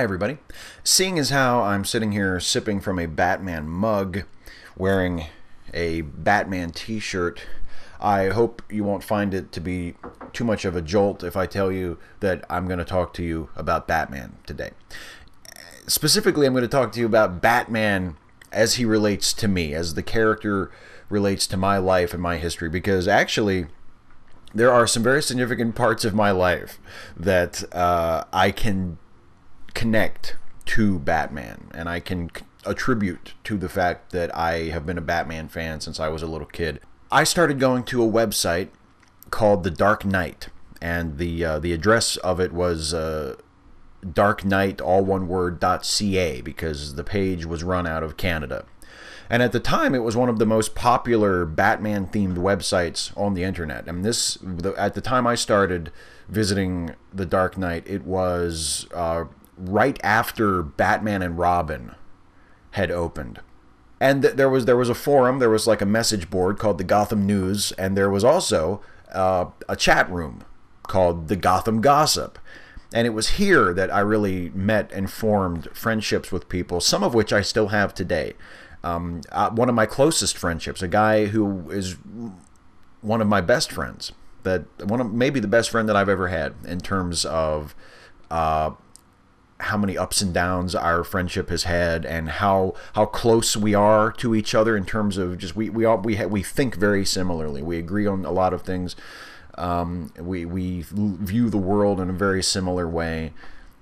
Hi, everybody. Seeing as how I'm sitting here sipping from a Batman mug, wearing a Batman t-shirt, I hope you won't find it to be too much of a jolt if I tell you that I'm going to talk to you about Batman today. Specifically, I'm going to talk to you about Batman as he relates to me, as the character relates to my life and my history, because actually there are some very significant parts of my life that I can connect to Batman, and I can attribute to the fact that I have been a Batman fan since I was a little kid. I started going to a website called The Dark Knight, and the address of it was darkknight, all one word, .ca, because the page was run out of Canada. And at the time, it was one of the most popular Batman-themed websites on the internet. And at the time I started visiting The Dark Knight, it was right after Batman and Robin had opened. And there was a forum, there was like a message board called the Gotham News, and there was also a chat room called the Gotham Gossip. And it was here that I really met and formed friendships with people, some of which I still have today. One of my closest friendships, a guy who is one of my best friends, maybe the best friend that I've ever had in terms of how many ups and downs our friendship has had, and how close we are to each other in terms of just we think very similarly. We agree on a lot of things. We view the world in a very similar way,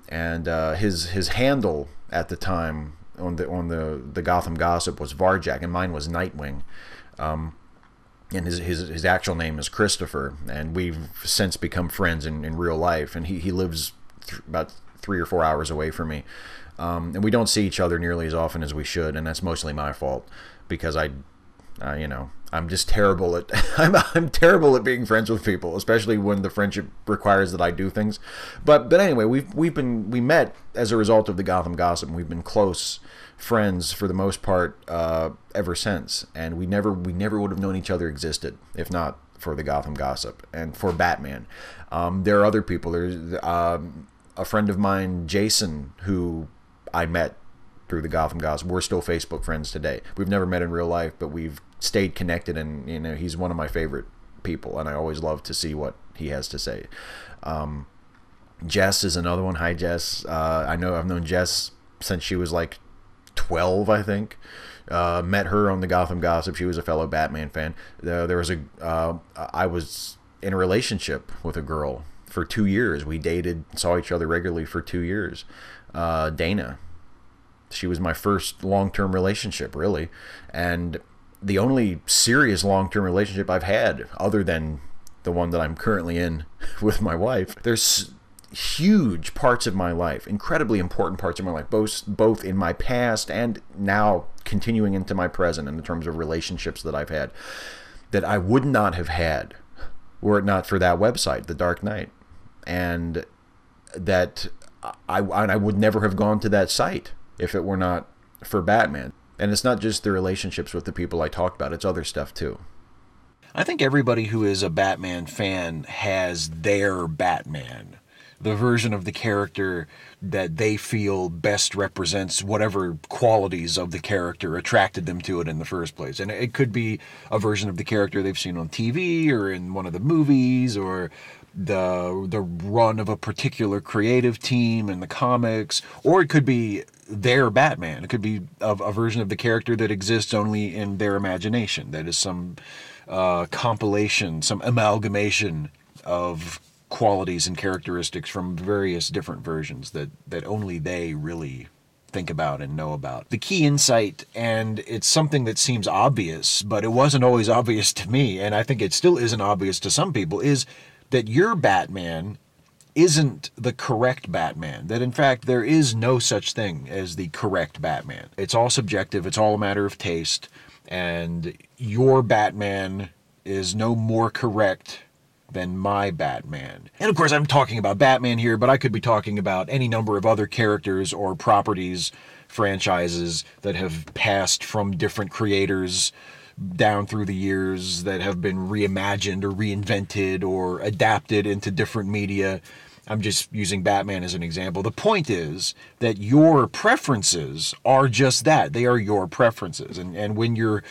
and his handle at the time on the Gotham Gossip was Varjak, and mine was Nightwing. And his actual name is Christopher, and we've since become friends in real life. And he lives about 3 or 4 hours away from me, and we don't see each other nearly as often as we should, and that's mostly my fault, because I'm just terrible at I'm terrible at being friends with people, especially when the friendship requires that I do things. But anyway, we met as a result of the Gotham Gossip, and we've been close friends for the most part ever since. And we never would have known each other existed if not for the Gotham Gossip and for Batman. There are other people. There's a friend of mine, Jason, who I met through the Gotham Gossip. We're still Facebook friends today. We've never met in real life, but we've stayed connected, and he's one of my favorite people, and I always love to see what he has to say. Jess is another one. Hi, Jess. I've known Jess since she was like 12, I think. Met her on the Gotham Gossip. She was a fellow Batman fan. I was in a relationship with a girl for 2 years. We dated, saw each other regularly for 2 years. Dana. She was my first long-term relationship, really. And the only serious long-term relationship I've had, other than the one that I'm currently in with my wife. There's huge parts of my life, incredibly important parts of my life, both in my past and now continuing into my present in terms of relationships that I've had, that I would not have had were it not for that website, The Dark Knight. And that I would never have gone to that site if it were not for Batman. And it's not just the relationships with the people I talked about, it's other stuff too. I think everybody who is a Batman fan has their Batman, the version of the character that they feel best represents whatever qualities of the character attracted them to it in the first place. And it could be a version of the character they've seen on TV or in one of the movies, or the run of a particular creative team in the comics, or it could be their Batman. It could be a version of the character that exists only in their imagination. That is some compilation, some amalgamation of qualities and characteristics from various different versions that only they really think about and know about. The key insight, and it's something that seems obvious, but it wasn't always obvious to me, and I think it still isn't obvious to some people, is that your Batman isn't the correct Batman. That in fact there is no such thing as the correct Batman. It's all subjective, it's all a matter of taste, and your Batman is no more correct than my Batman. And of course I'm talking about Batman here, but I could be talking about any number of other characters or properties, franchises that have passed from different creators down through the years, that have been reimagined or reinvented or adapted into different media. I'm just using Batman as an example. The point is that your preferences are just that. They are your preferences. And when you're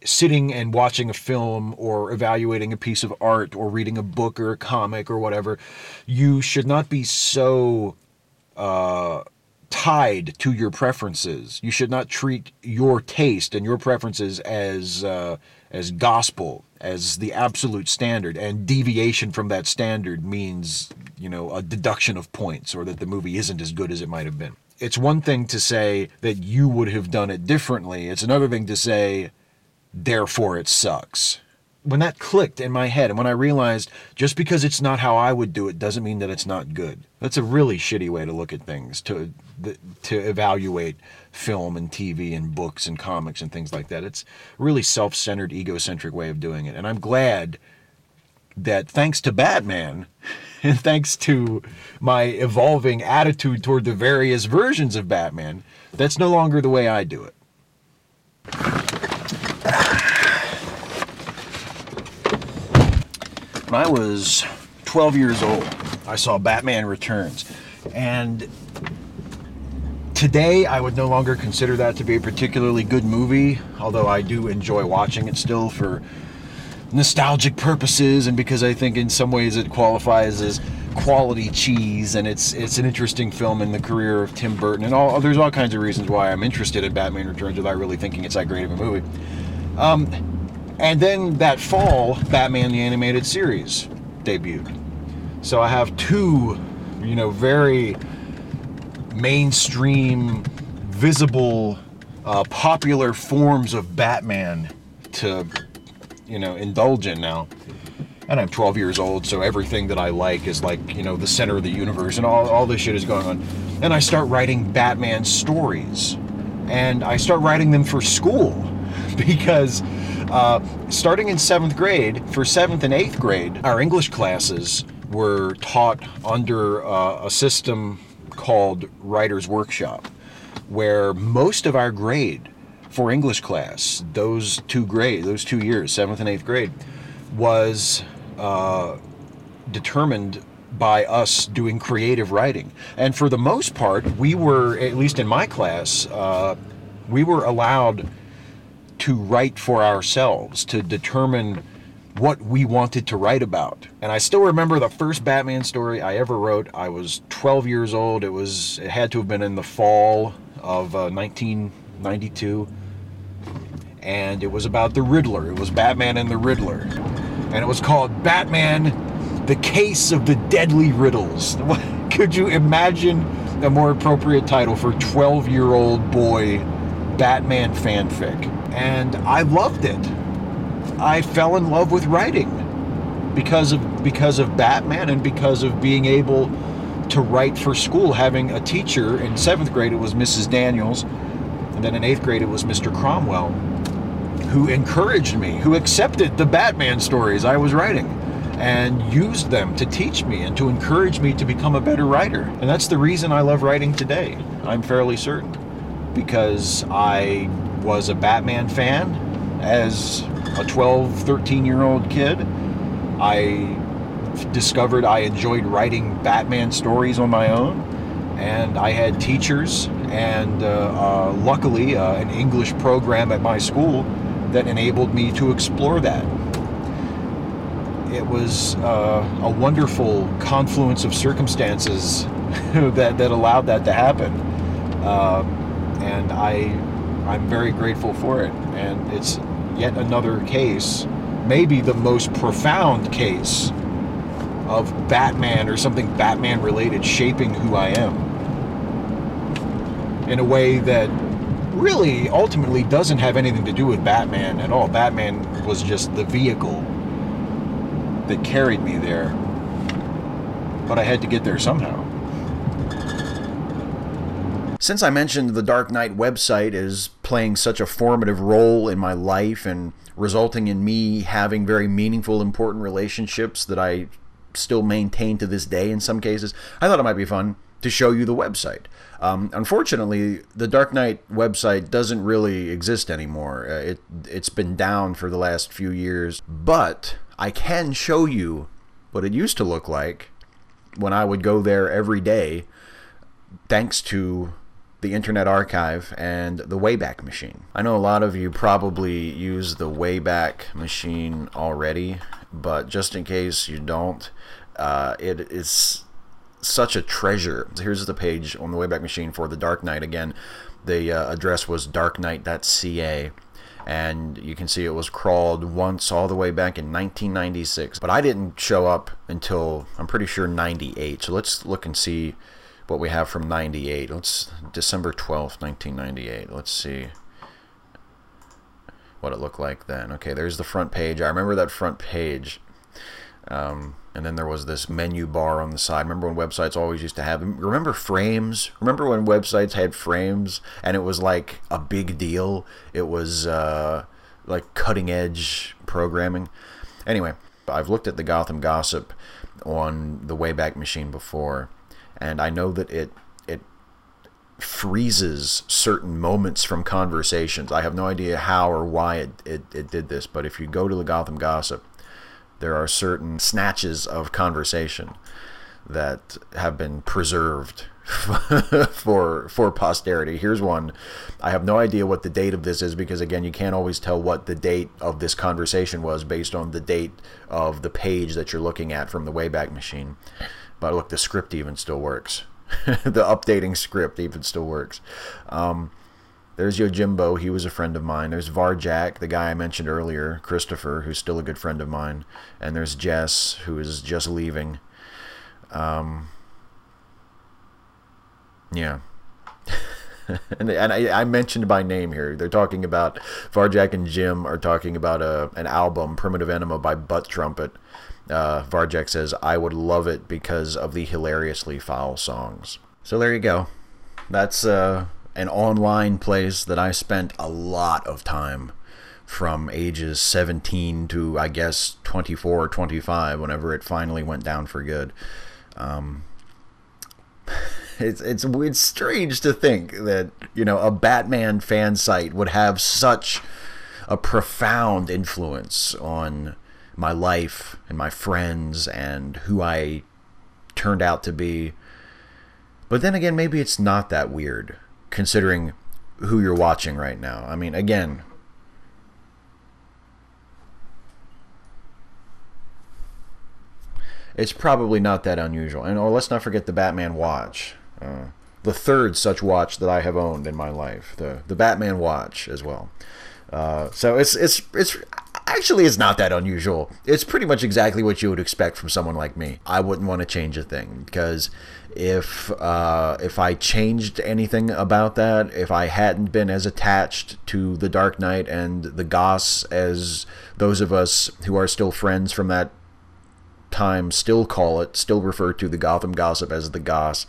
sitting and watching a film or evaluating a piece of art or reading a book or a comic or whatever, you should not be so tied to your preferences. You should not treat your taste and your preferences as gospel, as the absolute standard, and deviation from that standard means, you know, a deduction of points, or that the movie isn't as good as it might have been. It's one thing to say that you would have done it differently. It's another thing to say, therefore it sucks. When that clicked in my head, and when I realized just because it's not how I would do it doesn't mean that it's not good. That's a really shitty way to look at things, to evaluate film and TV and books and comics and things like that. It's a really self-centered, egocentric way of doing it. And I'm glad that thanks to Batman, and thanks to my evolving attitude toward the various versions of Batman, that's no longer the way I do it. When I was 12 years old, I saw Batman Returns, and today I would no longer consider that to be a particularly good movie, although I do enjoy watching it still for nostalgic purposes, and because I think in some ways it qualifies as quality cheese, and it's an interesting film in the career of Tim Burton, and there's all kinds of reasons why I'm interested in Batman Returns without really thinking it's that great of a movie. And then that fall, Batman the Animated Series debuted. So I have two, you know, very mainstream, visible, popular forms of Batman to, you know, indulge in now. And I'm 12 years old, so everything that I like is like, you know, the center of the universe, and all this shit is going on. And I start writing Batman stories. And I start writing them for school because starting in 7th grade, for 7th and 8th grade, our English classes were taught under a system called Writer's Workshop, where most of our grade for English class, those 2 years, 7th and 8th grade, was determined by us doing creative writing. And for the most part, we were, at least in my class, we were allowed to write for ourselves, to determine what we wanted to write about. And I still remember the first Batman story I ever wrote. I was 12 years old. It had to have been in the fall of 1992. And it was about the Riddler. It was Batman and the Riddler. And it was called Batman, the Case of the Deadly Riddles. Could you imagine a more appropriate title for 12-year-old boy Batman fanfic? And I loved it. I fell in love with writing because of Batman, and because of being able to write for school, having a teacher. In 7th grade it was Mrs. Daniels, and then in 8th grade it was Mr. Cromwell, who encouraged me, who accepted the Batman stories I was writing and used them to teach me and to encourage me to become a better writer. And that's the reason I love writing today, I'm fairly certain, because I was a Batman fan as a 12, 13-year-old kid. I discovered I enjoyed writing Batman stories on my own, and I had teachers and luckily an English program at my school that enabled me to explore that. It was a wonderful confluence of circumstances that allowed that to happen, and I'm very grateful for it. And it's yet another case, maybe the most profound case, of Batman or something Batman related shaping who I am in a way that really ultimately doesn't have anything to do with Batman at all. Batman was just the vehicle that carried me there, but I had to get there somehow. Since I mentioned the Dark Knight website is playing such a formative role in my life and resulting in me having very meaningful, important relationships that I still maintain to this day in some cases, I thought it might be fun to show you the website. Unfortunately, the Dark Knight website doesn't really exist anymore. It's been down for the last few years, but I can show you what it used to look like when I would go there every day, thanks to the Internet Archive and the Wayback Machine. I know a lot of you probably use the Wayback Machine already, but just in case you don't, it is such a treasure. Here's the page on the Wayback Machine for the Dark Knight. Again, the address was darkknight.ca, and you can see it was crawled once all the way back in 1996. But I didn't show up until, I'm pretty sure, 98. So let's look and see what we have from 98. Let's December 12th, 1998. Let's see what it looked like then. Okay, there's the front page. I remember that front page. And then there was this menu bar on the side. Remember when websites always used to have them? Remember frames? Remember when websites had frames and it was like a big deal? It was like cutting edge programming. Anyway, I've looked at the Gotham Gossip on the Wayback Machine before, and I know that it freezes certain moments from conversations. I have no idea how or why it did this, but if you go to the Gotham Gossip, there are certain snatches of conversation that have been preserved for posterity. Here's one. I have no idea what the date of this is because, again, you can't always tell what the date of this conversation was based on the date of the page that you're looking at from the Wayback Machine. But look, the script even still works. The updating script even still works. There's Yojimbo. He was a friend of mine. There's Varjak, the guy I mentioned earlier, Christopher, who's still a good friend of mine. And there's Jess, who is just leaving. Yeah. and I mentioned by name here. They're talking about, Varjak and Jim are talking about an album, Primitive Enema by Butt Trumpet. Varjak says, I would love it because of the hilariously foul songs. So there you go. That's an online place that I spent a lot of time from ages 17 to, I guess, 24 or 25, whenever it finally went down for good. It's strange to think that, you know, a Batman fan site would have such a profound influence on my life and my friends and who I turned out to be. But then again, maybe it's not that weird, considering who you're watching right now. I mean, again, it's probably not that unusual. And let's not forget the Batman watch. The third such watch that I have owned in my life. The Batman watch as well. So it's actually, it's not that unusual. It's pretty much exactly what you would expect from someone like me. I wouldn't want to change a thing, because if I changed anything about that, if I hadn't been as attached to the Dark Knight and the Goss as those of us who are still friends from that time still refer to the Gotham Gossip as the Goss.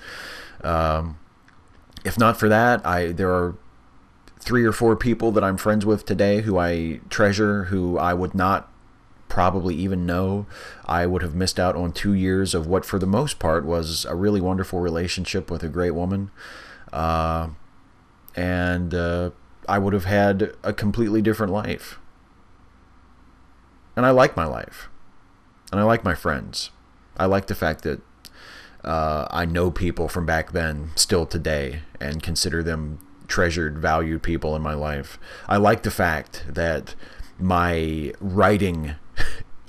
If not for that, there are 3 or 4 people that I'm friends with today who I treasure, who I would not probably even know. I would have missed out on 2 years of what for the most part was a really wonderful relationship with a great woman. And I would have had a completely different life. And I like my life. And I like my friends. I like the fact that I know people from back then still today and consider them treasured, valued people in my life. I like the fact that my writing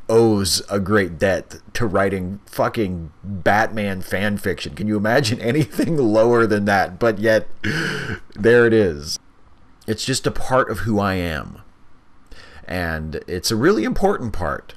owes a great debt to writing fucking Batman fan fiction. Can you imagine anything lower than that? But yet, there it is. It's just a part of who I am. And it's a really important part.